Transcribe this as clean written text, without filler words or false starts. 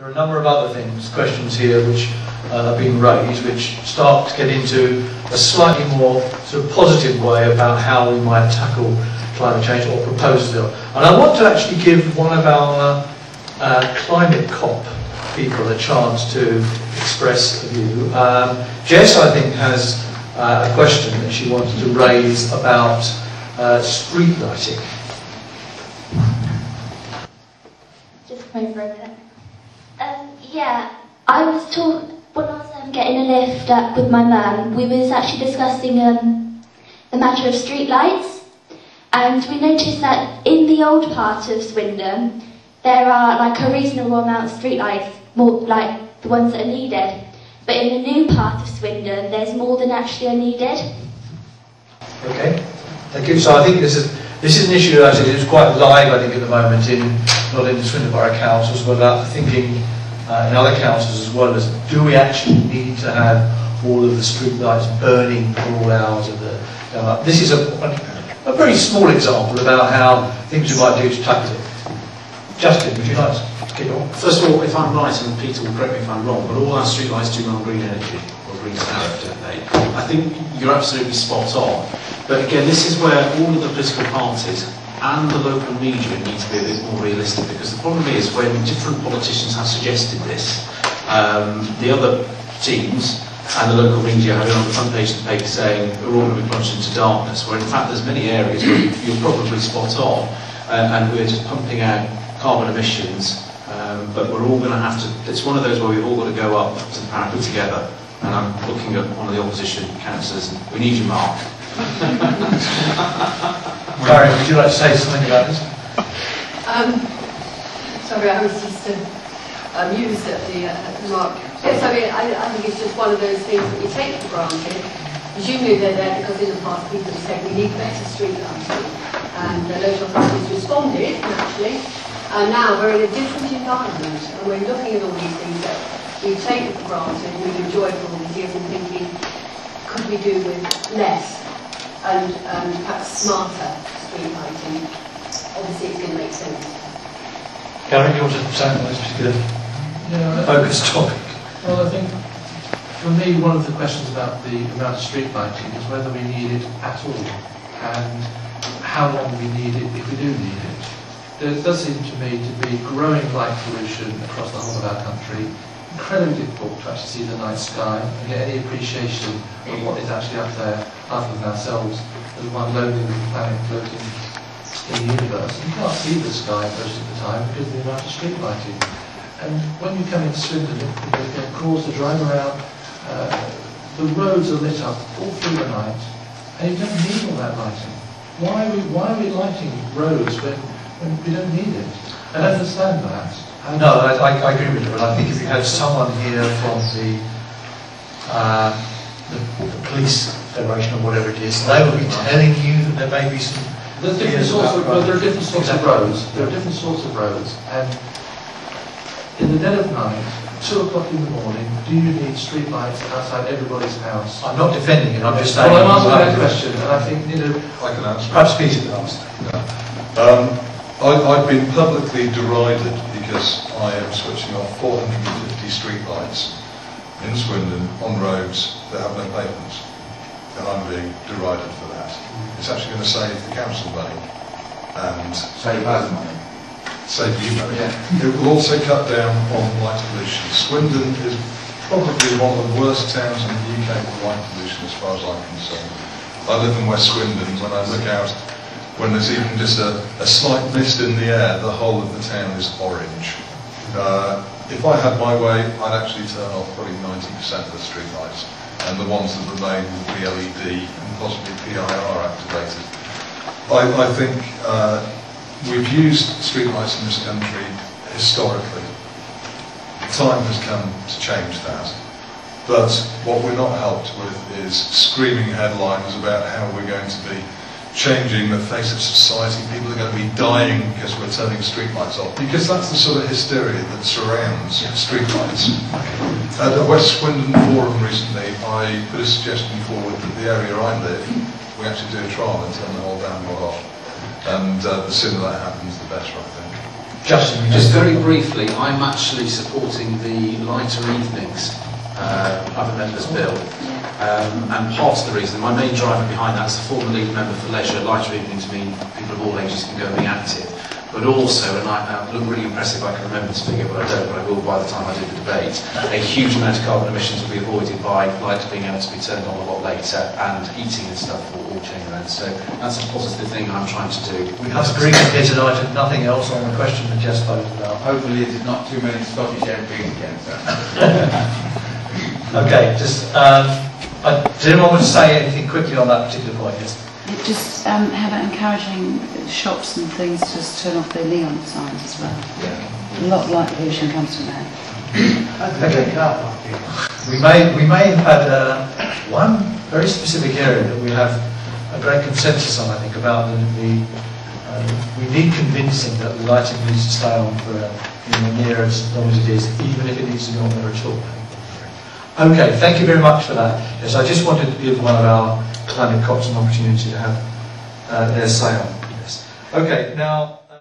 There are a number of other questions here which are being raised, which start to get into a slightly more sort of positive way about how we might tackle climate change or propose them. And I want to actually give one of our climate COP people a chance to express a view. Jess, I think, has a question that she wanted to raise about street lighting. Just come over a minute. Yeah, I was when I was getting a lift up with my mum, we was actually discussing the matter of street lights, and we noticed that in the old part of Swindon there are like a reasonable amount of street lights, more like the ones that are needed, but in the new part of Swindon there's more than actually are needed. Okay, thank you. So I think this is an issue that is quite live, I think, at the moment not in the Swindon Borough Councils, but about thinking in other councils as well, as do we actually need to have all of the street lights burning for all hours of the day? This is a very small example about how things we might do to tackle it. Justin, would you like to kick on? First of all, if I'm right, and Peter will correct me if I'm wrong, but all our street lights do run on green energy, or green tariff, don't they? I think you're absolutely spot on. But again, this is where all of the political parties and the local media need to be a bit more realistic, because the problem is when different politicians have suggested this, the other teams and the local media have it on the front page of the paper saying we're all going to be plunged into darkness, where in fact there's many areas where you're probably spot on, and we're just pumping out carbon emissions, but we're all going to have to, it's one of those where we've all got to go up to the parapet together, and I'm looking at one of the opposition councillors, and we need you, Mark. Mary, would you like to say something about this? Sorry, I was just amused at the remark. Yes, I mean, I think it's just one of those things that we take for granted. Presumably they're there because in the past people have said we need better street lighting, and the local authorities responded, naturally, and now we're in a different environment, and we're looking at all these things that we take for granted and we've enjoyed for all these years and thinking, could we do with less? And perhaps smarter street lighting. Obviously it's going to make sense. Gary, you want to say on this particular focused topic? Well, I think for me one of the questions about the amount of street lighting is whether we need it at all, and how long we need it if we do need it. There does seem to me to be growing light pollution across the whole of our country. Incredibly difficult to actually see the night sky and get any appreciation of what is actually up there other than ourselves as one lonely little planet floating in the universe. And you can't see the sky most of the time because of the amount of street lighting. And when you come into Swindon, of course, to drive around, the roads are lit up all through the night, and you don't need all that lighting. Why are we lighting roads when we don't need it? I don't understand that. No, I agree with you, but I think if you had someone here from the police federation or whatever it is, they would be telling you that there may be some... There are different sorts of roads. There are different sorts of roads, and in the dead of night, 2 o'clock in the morning, do you need street lights outside everybody's house? I'm not defending it, I'm just saying... Well, I'm asking that question, and I think, I can answer. Perhaps Peter can answer. I've been publicly derided because I am switching off 450 street lights in Swindon on roads that have no pavements, and I'm being derided for that. It's actually going to save the council money and save us money. Save you money. Yeah. It will also cut down on light pollution. Swindon is probably one of the worst towns in the UK for light pollution as far as I'm concerned. I live in West Swindon. When I look out, when there's even just a slight mist in the air, the whole of the town is orange. If I had my way, I'd actually turn off probably 90% of the street lights, and the ones that remain would be LED and possibly PIR activated. I think we've used street lights in this country historically. Time has come to change that. But what we're not helped with is screaming headlines about how we're going to be changing the face of society. People are going to be dying because we're turning streetlights off, because that's the sort of hysteria that surrounds streetlights. At the West Swindon Forum recently, I put a suggestion forward that the area I live, we actually do a trial and turn the whole damn lot off. And the sooner that happens, the better, I think. Justin, you Just very briefly, I'm actually supporting the lighter evenings other members' bill. And part of the reason, my main driver behind that is the former lead member for leisure. Lighter evenings mean people of all ages can go and be active. But also, and I look really impressive, I can remember this figure, but I don't, but I will by the time I do the debate, a huge amount of carbon emissions will be avoided by lights being able to be turned on a lot later, and heating and stuff will all change around. So that's a positive thing I'm trying to do. We have agreed here tonight and nothing else on the question that Jess voted about. Hopefully there's not too many Scottish MPs against that. Okay, just, does anyone want to say anything quickly on that particular point? Yes. Just how about encouraging shops and things to just turn off their neon signs as well? Yeah. A lot of light pollution comes from that. Okay. We may have had one very specific area that we have a great consensus on, I think, about we need convincing that the lighting needs to stay on for near as long as it is, even if it needs to go on there at all. Okay, thank you very much for that. Yes, I just wanted to give one of our climate cops an opportunity to have their say on this. Okay, now.